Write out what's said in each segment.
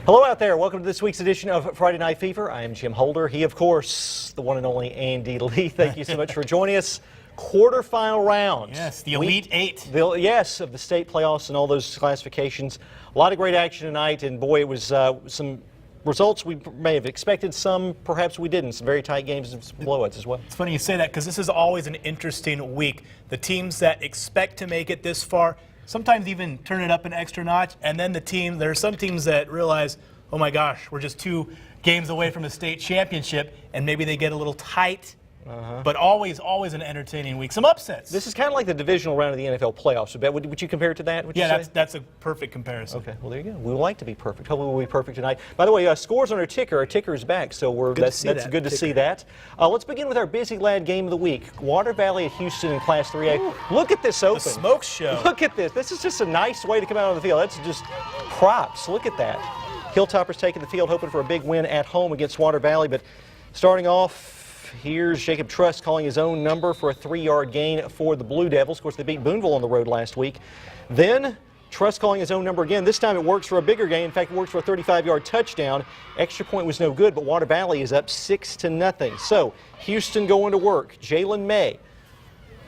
Hello out there. Welcome to this week's edition of Friday Night Fever. I am Jim Holder. He, of course, the one and only Andy Lee. Thank you so much for joining us. Quarterfinal rounds. Yes, the Elite Eight. Yes, of the state playoffs and all those classifications. A lot of great action tonight, and boy, it was some results we may have expected, some perhaps we didn't. Some very tight games and some blowouts as well. It's funny you say that because this is always an interesting week. The teams that expect to make it this far sometimes even turn it up an extra notch, and then there are some teams that realize, oh my gosh, we're just 2 games away from a state championship, and maybe they get a little tight. But always an entertaining week. Some upsets. This is kind of like the divisional round of the NFL playoffs. Would you compare it to that? Yeah, that's a perfect comparison. Okay, well there you go. We would like to be perfect. Hopefully we'll be perfect tonight. By the way, scores on our ticker. Our ticker is back, so that's good to see that. Let's begin with our busy lad game of the week. Water Valley at Houston in Class 3A. Ooh, look at this open. The smoke show. Look at this. This is just a nice way to come out on the field. That's just props. Look at that. Hilltoppers taking the field, hoping for a big win at home against Water Valley. But starting off, here's Jacob Truss calling his own number for a 3-yard gain for the Blue Devils. Of course, they beat Boonville on the road last week. Then Truss calling his own number again. This time it works for a bigger gain. In fact, it works for a 35-yard touchdown. Extra point was no good, but Water Valley is up 6-0. So Houston going to work. Jalen May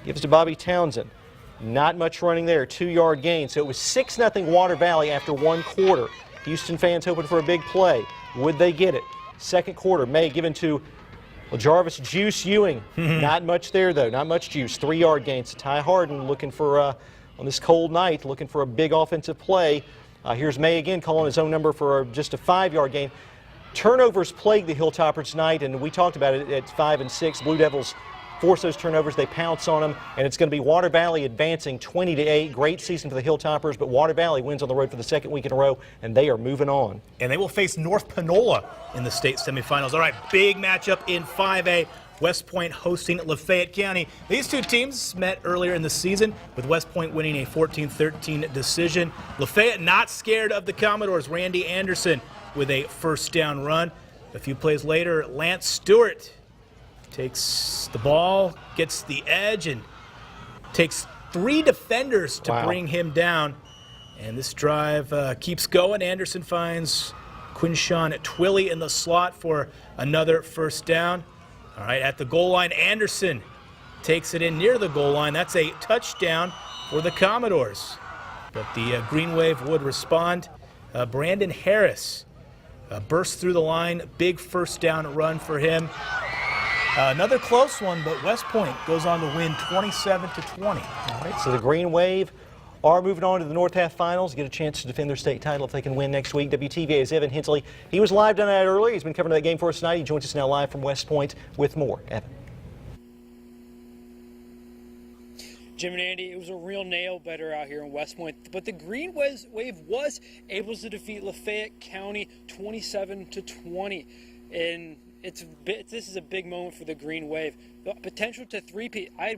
gives to Bobby Townsend. Not much running there. 2-yard gain. So it was 6-0 Water Valley after 1 quarter. Houston fans hoping for a big play. Would they get it? Second quarter, May given to Jarvis Juice Ewing. Not much there, though. Not much juice. 3-yard gain. So Ty Harden looking for, on this cold night, looking for a big offensive play. Here's May again calling his own number for just a 5-yard gain. Turnovers plague the Hilltoppers tonight, and we talked about it at 5 and 6. Blue Devils force those turnovers. They pounce on them, and it's going to be Water Valley advancing 20-8. Great season for the Hilltoppers, but Water Valley wins on the road for the second week in a row, and they are moving on. And they will face North Panola in the state semifinals. All right, big matchup in 5A. West Point hosting Lafayette County. These 2 teams met earlier in the season, with West Point winning a 14-13 decision. Lafayette not scared of the Commodores. Randy Anderson with a first down run. A few plays later, Lance Stewart takes the ball, gets the edge, and takes 3 defenders to bring him down. And this drive keeps going. Anderson finds Quinshawn Twilley in the slot for another first down. All right, at the goal line, Anderson takes it in near the goal line. That's a touchdown for the Commodores. But the Green Wave would respond. Brandon Harris bursts through the line. Big first down run for him. Another close one, but West Point goes on to win 27-20. All right, so the Green Wave are moving on to the North Half Finals, get a chance to defend their state title if they can win next week. WTVA's Evan Hensley. He was live down that earlier. He's been covering that game for us tonight. He joins us now live from West Point with more. Evan. Jim and Andy, it was a real nail-biter out here in West Point, but the Green Wave was able to defeat Lafayette County 27-20, and this is a big moment for the Green Wave. The potential to three-peat. I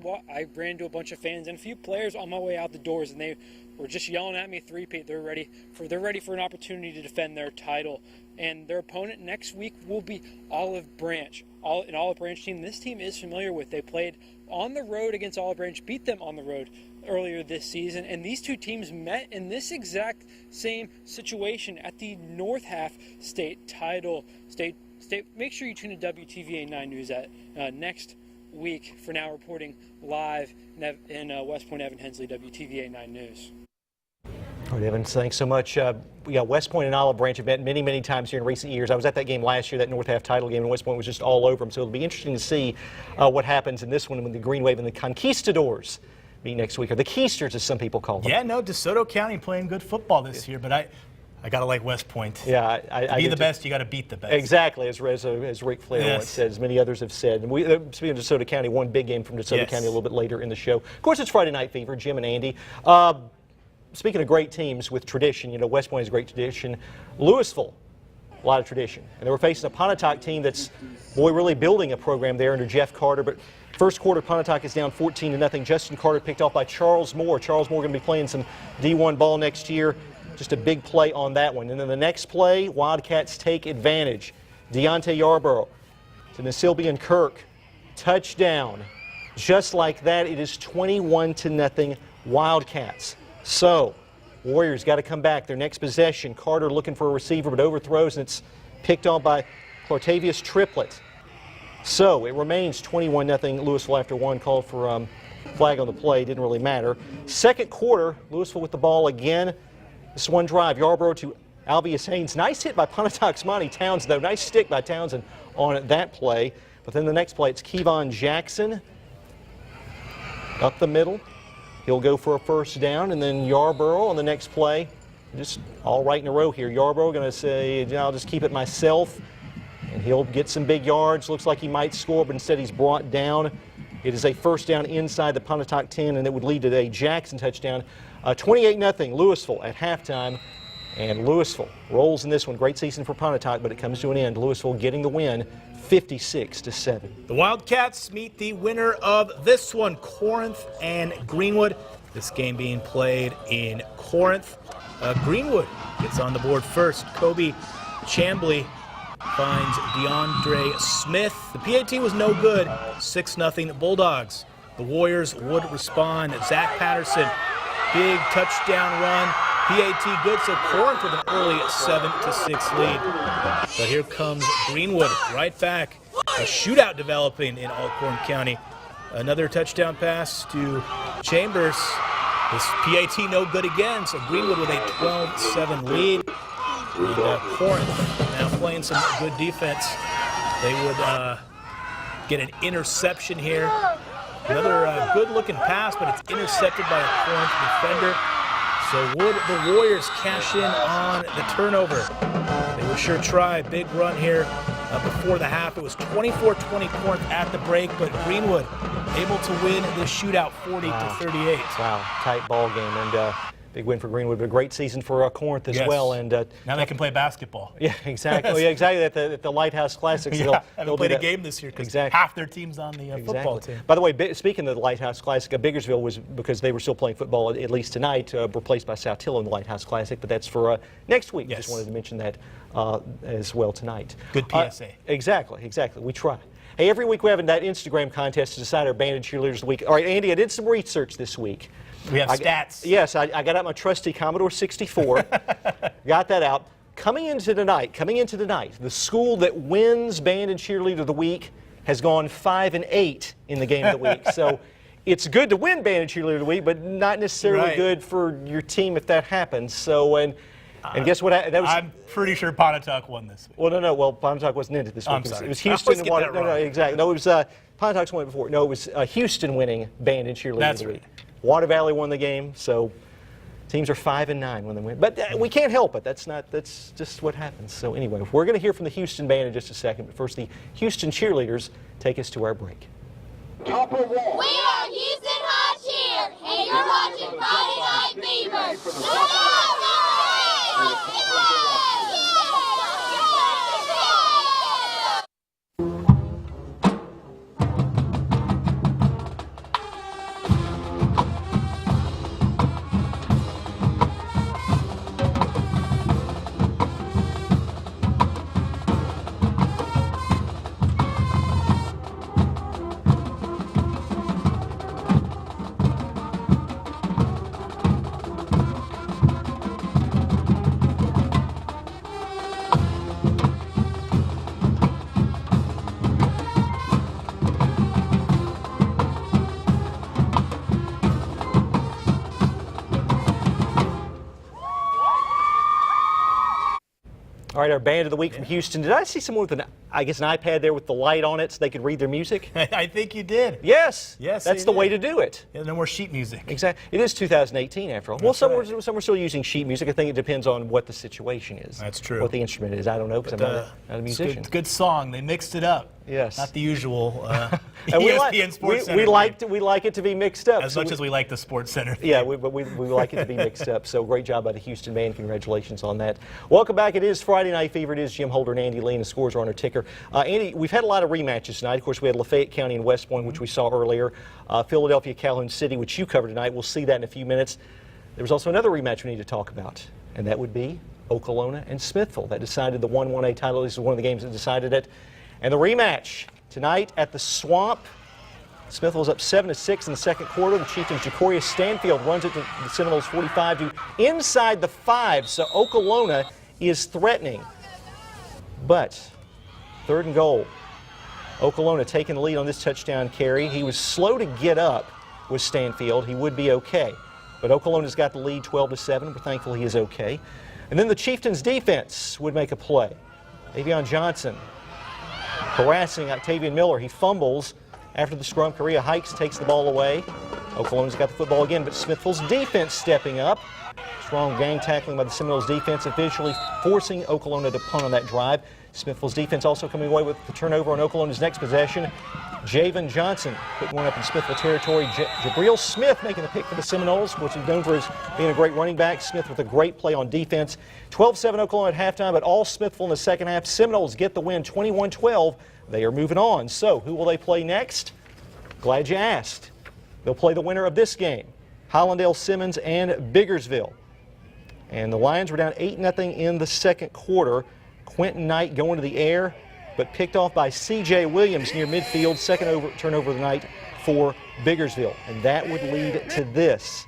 ran into a bunch of fans and a few players on my way out the doors, and they were just yelling at me, three-peat. They're ready for an opportunity to defend their title. And their opponent next week will be Olive Branch. An Olive Branch team this team is familiar with. They played on the road against Olive Branch, beat them on the road earlier this season, and these 2 teams met in this exact same situation at the North Half state title. Make sure you tune in to WTVA 9 News at next week. For now, reporting live in West Point, Evan Hensley, WTVA 9 News. All right, Evan, thanks so much. West Point and Olive Branch have met many, many times here in recent years. I was at that game last year, that North Half title game, and West Point was just all over them. So it'll be interesting to see what happens in this one when the Green Wave and the Conquistadors meet next week, or the Keisters, as some people call them. Yeah, no, DeSoto County playing good football this year, but I got to like West Point. Yeah, to be the best, you got to beat the best. Exactly, as Rick Flair once said, as many others have said. And speaking of DeSoto County, one big game from DeSoto County a little bit later in the show. Of course, it's Friday Night Fever, Jim and Andy. Speaking of great teams with tradition, West Point has great tradition. Louisville, a lot of tradition. And they were facing a Pontotoc team that's, really building a program there under Jeff Carter. But first quarter, Pontotoc is down 14-0. Justin Carter picked off by Charles Moore. Charles Moore going to be playing some D1 ball next year. Just a big play on that one. And then the next play, Wildcats take advantage. Deontay Yarborough to Nasilbian Kirk. Touchdown. Just like that, it is 21-0 Wildcats. So, Warriors got to come back. Their next possession, Carter looking for a receiver but overthrows, and it's picked on by Clartavius Triplett. So it remains 21-0 Louisville after one. Called for flag on the play. Didn't really matter. Second quarter, Louisville with the ball again. This one drive, Yarborough to Albius Haynes. Nice hit by Pontotoc Monty Townsend, though. Nice stick by Townsend on that play. But then the next play, it's Kevon Jackson up the middle. He'll go for a first down, and then Yarborough on the next play. Just all right in a row here. Yarborough going to say, I'll just keep it myself, and he'll get some big yards. Looks like he might score, but instead he's brought down. It is a first down inside the Pontotoc 10, and it would lead to a Jackson touchdown. 28-0 Louisville at halftime, and Louisville rolls in this one. Great season for Pontotoc, but it comes to an end. Louisville getting the win, 56-7. The Wildcats meet the winner of this one, Corinth and Greenwood. This game being played in Corinth. Greenwood gets on the board first. Kobe Chambly finds DeAndre Smith. The PAT was no good. 6-0 Bulldogs. The Warriors would respond. Zach Patterson, big touchdown run. PAT good, so Corinth with an early 7-6 lead. But here comes Greenwood right back. A shootout developing in Alcorn County. Another touchdown pass to Chambers. This PAT no good again, so Greenwood with a 12-7 lead. And Corinth now playing some good defense. They would get an interception here. Another good-looking pass, but it's intercepted by a Corinth defender. So would the Warriors cash in on the turnover? They would sure try. Big run here before the half. It was 24-20 Corinth at the break, but Greenwood able to win the shootout 40-38. Wow, tight ball game, and big win for Greenwood, but a great season for Corinth as well. And now they can play basketball. Yeah, exactly. Yeah, exactly. At the Lighthouse Classics, they'll played a game this year because half their team's on the football team. By the way, speaking of the Lighthouse Classic, Biggersville was, because they were still playing football at least tonight, replaced by South Hill in the Lighthouse Classic, but that's for next week. Yes. Just wanted to mention that as well tonight. Good PSA. Exactly. We try. Hey, every week we have that Instagram contest to decide our band and cheerleaders of the week. All right, Andy, I did some research this week. We have stats. Yes, I got out my trusty Commodore 64, got that out. Coming into tonight, the school that wins Band and Cheerleader of the Week has gone 5-8 in the game of the week. So it's good to win Band and Cheerleader of the Week, but not necessarily good for your team if that happens. So, and guess what? That was, I'm pretty sure Pontotoc won this week. Well, no. Well, Pontotoc wasn't in it this week. I'm sorry. It was Houston. I always get that wrong. No, exactly. No, it was Pontotoc's won it before. No, it was Houston winning Band and Cheerleader of the Week. Water Valley won the game, so teams are 5-9 when they win. But we can't help it. That's just what happens. So anyway, we're going to hear from the Houston band in just a second. But first, the Houston cheerleaders take us to our break. We are Houston Hot Cheer, and you're watching Friday Night Fever. All right, our band of the week from Houston. Did I see someone with an iPad there with the light on it so they could read their music? I think you did. Yes. Yes, that's the way to do it. Yeah, no more sheet music. Exactly. It is 2018 after all. Well, some are still using sheet music. I think it depends on what the situation is. That's true. What the instrument is. I don't know because I'm not a musician. It's a good song. They mixed it up. Yes. Not the usual ESPN Sports Center. We like it to be mixed up. As much as we like the Sports Center thing. Yeah, but we like it to be mixed up. So great job by the Houston band. Congratulations on that. Welcome back. It is Friday Night Fever. It is Jim Holder and Andy Lee. The scores are on our ticker. Andy, we've had a lot of rematches tonight. Of course, we had Lafayette County and West Point, which we saw earlier. Philadelphia, Calhoun City, which you covered tonight. We'll see that in a few minutes. There was also another rematch we need to talk about, and that would be Okolona and Smithville. That decided the 1-1A title. This is one of the games that decided it. And the rematch tonight at the Swamp. Smithville's up 7-6 in the second quarter. The Chieftains' Ja'Coria Stanfield runs it to the Seminoles 45 to inside the 5. So Okolona is threatening. But 3rd and goal. Okolona taking the lead on this touchdown carry. He was slow to get up with Stanfield. He would be okay. But Okolona's got the lead 12-7. We're thankful he is okay. And then the Chieftains' defense would make a play. Avion Johnson harassing Octavian Miller. He fumbles after the scrum. Korea Hikes takes the ball away. Okolona's got the football again, but Smithville's defense stepping up. Strong gang tackling by the Seminoles defense, eventually forcing Okolona to punt on that drive. Smithville's defense also coming away with the turnover on Okolona's next possession. Javen Johnson putting one up in Smithville territory. Jabril Smith making the pick for the Seminoles, which is known for his being a great running back. Smith with a great play on defense. 12-7 Okolona at halftime, but all Smithville in the second half. Seminoles get the win 21-12. They are moving on. So who will they play next? Glad you asked. They'll play the winner of this game, Hollandale Simmons and Biggersville. And the Lions were down 8-0 in the second quarter. Quentin Knight going to the air, but picked off by C.J. Williams near midfield. Second turnover of the night for Biggersville. And that would lead to this.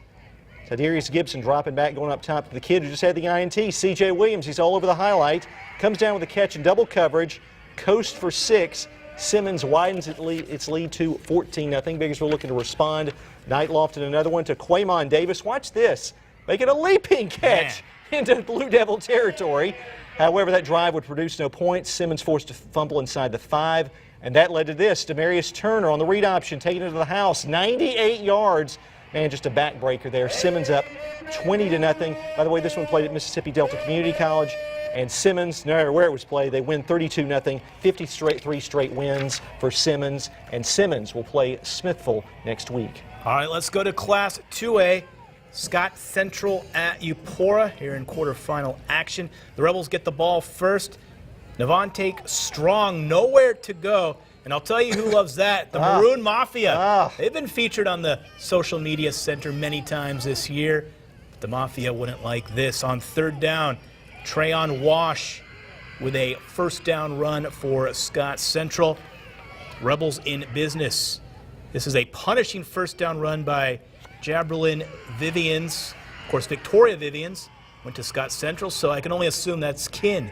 Tadarius Gibson dropping back, going up top to the kid who just had the INT. C.J. Williams, he's all over the highlight. Comes down with a catch in double coverage. Coast for 6. Simmons widens its lead to 14-0. Biggersville looking to respond. Knight lofted another one to Quamon Davis. Watch this. Making a leaping catch into Blue Devil territory. However, that drive would produce no points. Simmons forced to fumble inside the 5, and that led to this. Demarius Turner on the read option, taking it to the house, 98 yards. Man, just a backbreaker there. Simmons up 20-0. By the way, this one played at Mississippi Delta Community College, and Simmons, no matter where it was played, they win 32-0. 53 straight wins for Simmons, and Simmons will play Smithville next week. All right, let's go to Class 2A. Scott Central at Eupora here in quarterfinal action. The Rebels get the ball first. Navante Strong nowhere to go. And I'll tell you who loves that, the Maroon Mafia. They've been featured on the social media center many times this year. But the Mafia wouldn't like this. On 3rd down, Trayon Wash with a 1st down run for Scott Central. Rebels in business. This is a punishing 1st down run by Jabril Vivians. Of course, Victoria Vivians went to Scott Central, so I can only assume that's kin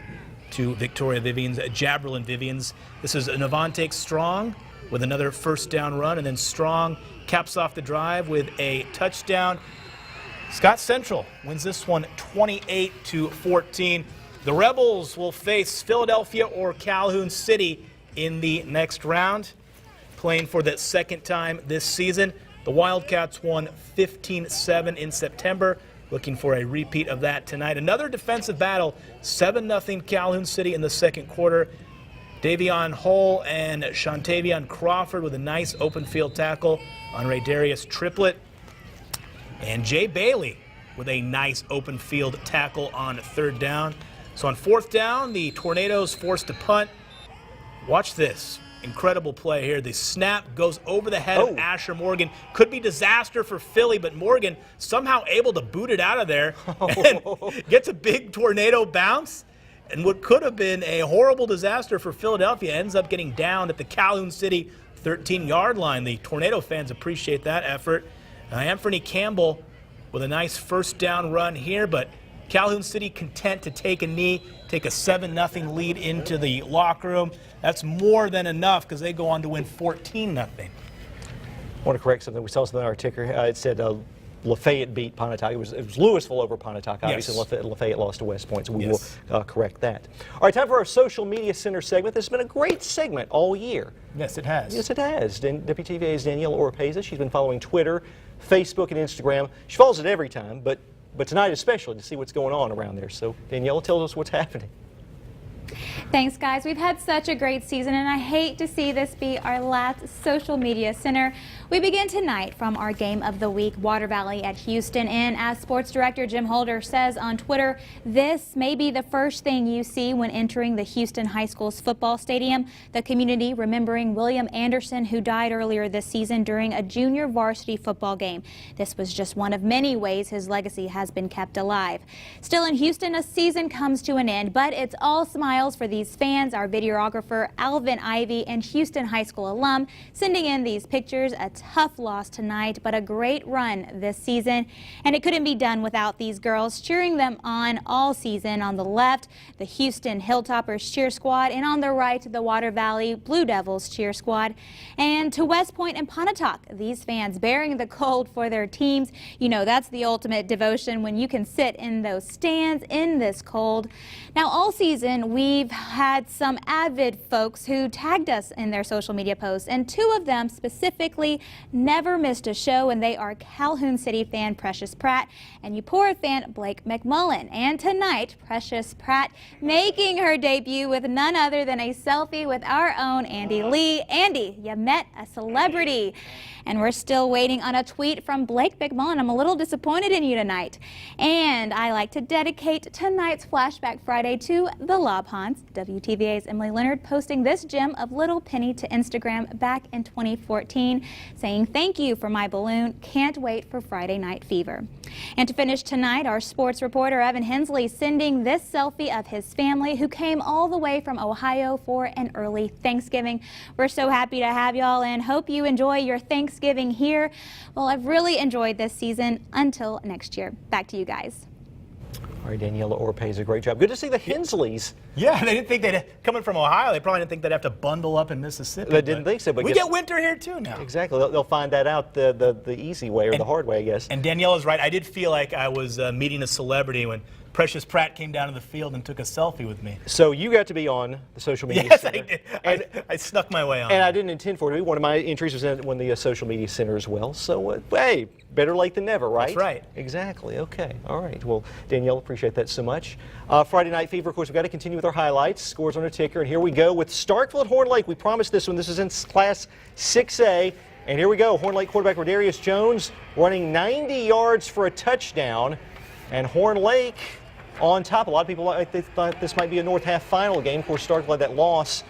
to Victoria Vivians, Jabril Vivians. This is Navante Strong with another 1st down run, and then Strong caps off the drive with a touchdown. Scott Central wins this one 28-14. The Rebels will face Philadelphia or Calhoun City in the next round, playing for the 2nd time this season. The Wildcats won 15-7 in September. Looking for a repeat of that tonight. Another defensive battle, 7-0 Calhoun City in the second quarter. Davion Hull and Shantavion Crawford with a nice open field tackle on Ray Darius triplet. And Jay Bailey with a nice open field tackle on 3rd down. So on 4th down, the Tornadoes forced to punt. Watch this. Incredible play here. The snap goes over the head of Asher Morgan. Could be disaster for Philly, but Morgan somehow able to boot it out of there and gets a big tornado bounce. And what could have been a horrible disaster for Philadelphia ends up getting down at the Calhoun City 13-yard line. The Tornado fans appreciate that effort. Anthony Campbell with a nice 1st down run here, but Calhoun City content to take a knee, take a 7-0 lead into the locker room. That's more than enough because they go on to win 14-0. I want to correct something. We saw something on our ticker. It said Lafayette beat Pontotoc. It was Louisville over Pontotoc. Obviously, yes. Lafayette lost to West Point, so we will correct that. All right, time for our social media center segment. This has been a great segment all year. Yes, it has. Yes, it has. WTVA's Daniella Oropeza. She's been following Twitter, Facebook, and Instagram. She follows it every time, but tonight especially to see what's going on around there. So, Daniella, tell us what's happening. Thanks, guys. We've had such a great season, and I hate to see this be our last social media center. We begin tonight from our game of the week, Water Valley at Houston, and as sports director Jim Holder says on Twitter, this may be the first thing you see when entering the Houston High School's football stadium. The community remembering William Anderson, who died earlier this season during a junior varsity football game. This was just one of many ways his legacy has been kept alive. Still in Houston, a season comes to an end, but it's all smiles for the these fans, our videographer Alvin Ivy and Houston High School alum, sending in these pictures. A tough loss tonight, but a great run this season. And it couldn't be done without these girls cheering them on all season. On the left, the Houston Hilltoppers cheer squad, and on the right, the Water Valley Blue Devils cheer squad. And to West Point and Pontotoc, these fans bearing the cold for their teams. You know, that's the ultimate devotion when you can sit in those stands in this cold. Now, all season, we've had some avid folks who tagged us in their social media posts, and two of them specifically never missed a show, and they are Calhoun City fan Precious Pratt and Eupora fan Blake McMullen. And tonight, Precious Pratt making her debut with none other than a selfie with our own Andy Lee. Andy, you met a celebrity. And we're still waiting on a tweet from Blake McMullen. I'm a little disappointed in you tonight. And I like to dedicate tonight's Flashback Friday to the Lobhans. WTVA's Emily Leonard posting this gem of Little Penny to Instagram back in 2014, saying, "Thank you for my balloon. Can't wait for Friday Night Fever." And to finish tonight, our sports reporter Evan Hensley sending this selfie of his family who came all the way from Ohio for an early Thanksgiving. We're so happy to have y'all and hope you enjoy your Thanksgiving here. Well, I've really enjoyed this season. Until next year. Back to you guys. All right, Daniella, Oropeza, great job. Good to see the Hensleys. Yeah, they didn't think they'd, coming from Ohio, they probably didn't think they'd have to bundle up in Mississippi. They didn't think so, but we get winter here too now. Exactly. They'll find that out the easy way or the hard way, I guess. And Daniella's right. I did feel like I was meeting a celebrity when Precious Pratt came down to the field and took a selfie with me. So you got to be on the social media Yes, center. I did. And I snuck my way on. And I didn't intend for it to be. One of my entries was in the social media center as well. So, hey, better late than never, right? That's right. Exactly. Okay. All right. Well, Danielle, appreciate that so much. Friday Night Fever, of course, we've got to continue with our highlights. Scores on a ticker. And here we go with Starkville at Horn Lake. We promised this one. This is in Class 6A. And here we go. Horn Lake quarterback Rodarius Jones running 90 yards for a touchdown. And Horn Lake on top. A lot of people they thought this might be a North half final game. Of course, Starkville had that loss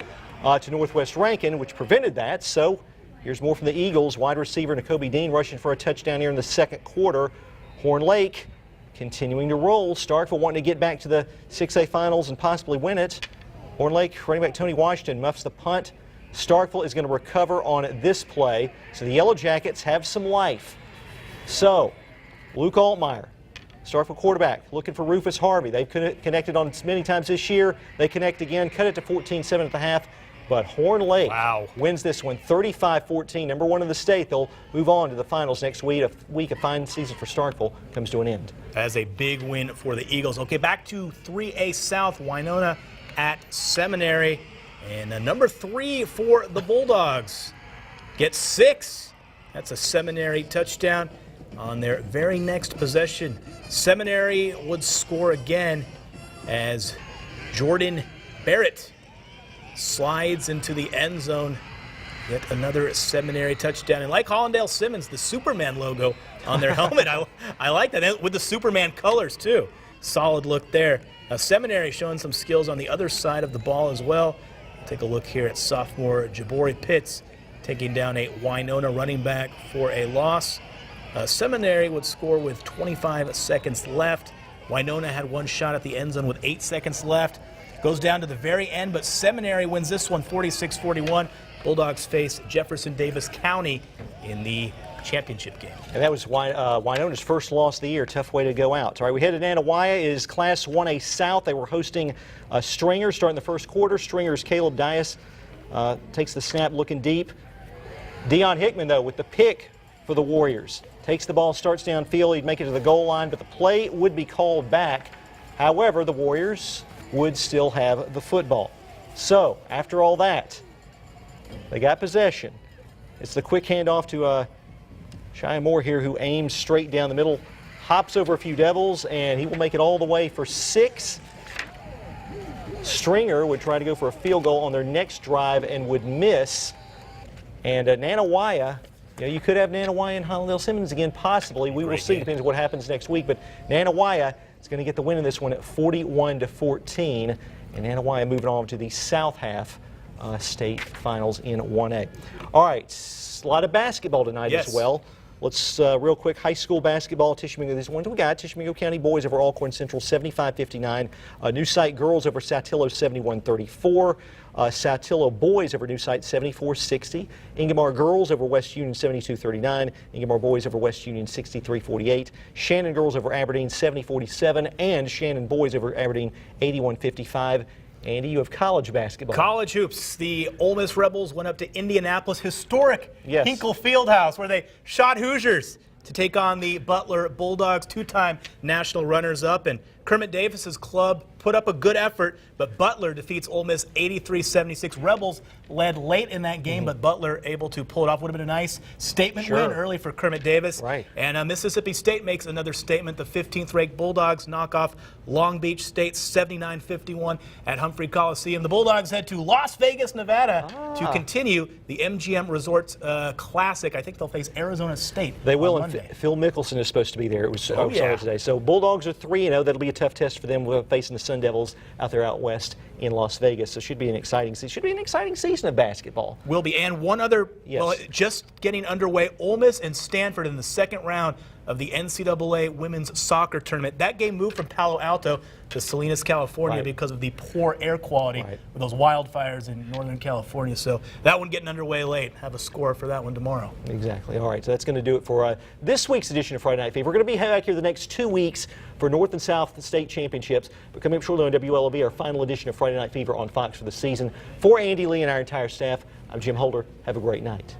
to Northwest Rankin, which prevented that. So here's more from the Eagles. Wide receiver N'Kobe Dean rushing for a touchdown here in the second quarter. Horn Lake continuing to roll. Starkville wanting to get back to the 6A finals and possibly win it. Horn Lake running back Tony Washington muffs the punt. Starkville is going to recover on this play. So the Yellow Jackets have some life. So Luke Altmaier, Starkville quarterback, looking for Rufus Harvey. They've connected on many times this year. They connect again, cut it to 14-7 at the half. But Horn Lake wins this one 35-14, number one in the state. They'll move on to the finals next week. A fine season for Starkville comes to an end. As a big win for the Eagles. Okay, back to 3A South, Winona at Seminary. And number 3 for the Bulldogs. Gets 6. That's a Seminary touchdown on their very next possession. Seminary would score again as Jordan Barrett slides into the end zone. Yet another Seminary touchdown. And like Hollandale Simmons, the Superman logo on their helmet. I like that. And with the Superman colors, too. Solid look there. Seminary showing some skills on the other side of the ball as well. Take a look here at sophomore Jabori Pitts taking down a Winona running back for a loss. Seminary would score with 25 seconds left. Winona had one shot at the end zone with 8 seconds left. Goes down to the very end, but Seminary wins this one 46-41. Bulldogs face Jefferson Davis County in the championship game. And that was Winona's first loss of the year. Tough way to go out. All right, we head to Nanih. Is Class 1A South. They were hosting Stringer starting the first quarter. Stringer's Caleb Dias takes the snap looking deep. Deion Hickman, though, with the pick for the Warriors. Takes the ball, starts downfield. He'd make it to the goal line, but the play would be called back. However, the Warriors would still have the football. So, after all that, they got possession. It's the quick handoff to Shia Moore here, who aims straight down the middle, hops over a few Devils, and he will make it all the way for 6. Stringer would try to go for a field goal on their next drive and would miss. And Nanih, you could have Nanih and Hollandale Simmons again, possibly. We will see. Depends on what happens next week. But Nanih is going to get the win in this one at 41-14. And Nanih moving on to the South half state finals in 1A. All right, a lot of basketball tonight as well. Let's real quick, high school basketball. Tishomingo, this one we got. Tishomingo County boys over Alcorn Central 75-59. New Site girls over Saltillo 71-34. Saltillo boys over New Site 74-60. Ingomar girls over West Union 72-39. Ingomar boys over West Union 63-48. Shannon girls over Aberdeen 70-47. And Shannon boys over Aberdeen 81-55. Andy, you have college basketball. College hoops. The Ole Miss Rebels went up to Indianapolis, historic Yes. Hinkle Fieldhouse, where they shot Hoosiers to take on the Butler Bulldogs, two-time national runners-up. And Kermit Davis's club put up a good effort, but Butler defeats Ole Miss 83-76. Rebels led late in that game, but Butler able to pull it off. Would have been a nice statement win early for Kermit Davis. Right. And Mississippi State makes another statement. The 15th-ranked Bulldogs knock off Long Beach State 79-51 at Humphrey Coliseum. The Bulldogs head to Las Vegas, Nevada to continue the MGM Resorts Classic. I think they'll face Arizona State. They will, on and Monday. Phil Mickelson is supposed to be there. It was Oh, yeah. today. So Bulldogs are 3-0. That'll be a tough test for them. We're facing the Sun Devils out there out west in Las Vegas. So should be an exciting season of basketball. Will be. And one other, well, just getting underway, Ole Miss and Stanford in the second round of the NCAA women's soccer tournament. That game moved from Palo Alto to Salinas, California because of the poor air quality with those wildfires in Northern California. So that one getting underway late. Have a score for that one tomorrow. Exactly. All right, so that's going to do it for this week's edition of Friday Night Fever. We're going to be back here the next 2 weeks for North and South State Championships. But coming up shortly on WLOV, our final edition of Friday Night Fever on Fox for the season. For Andy Lee and our entire staff, I'm Jim Holder. Have a great night.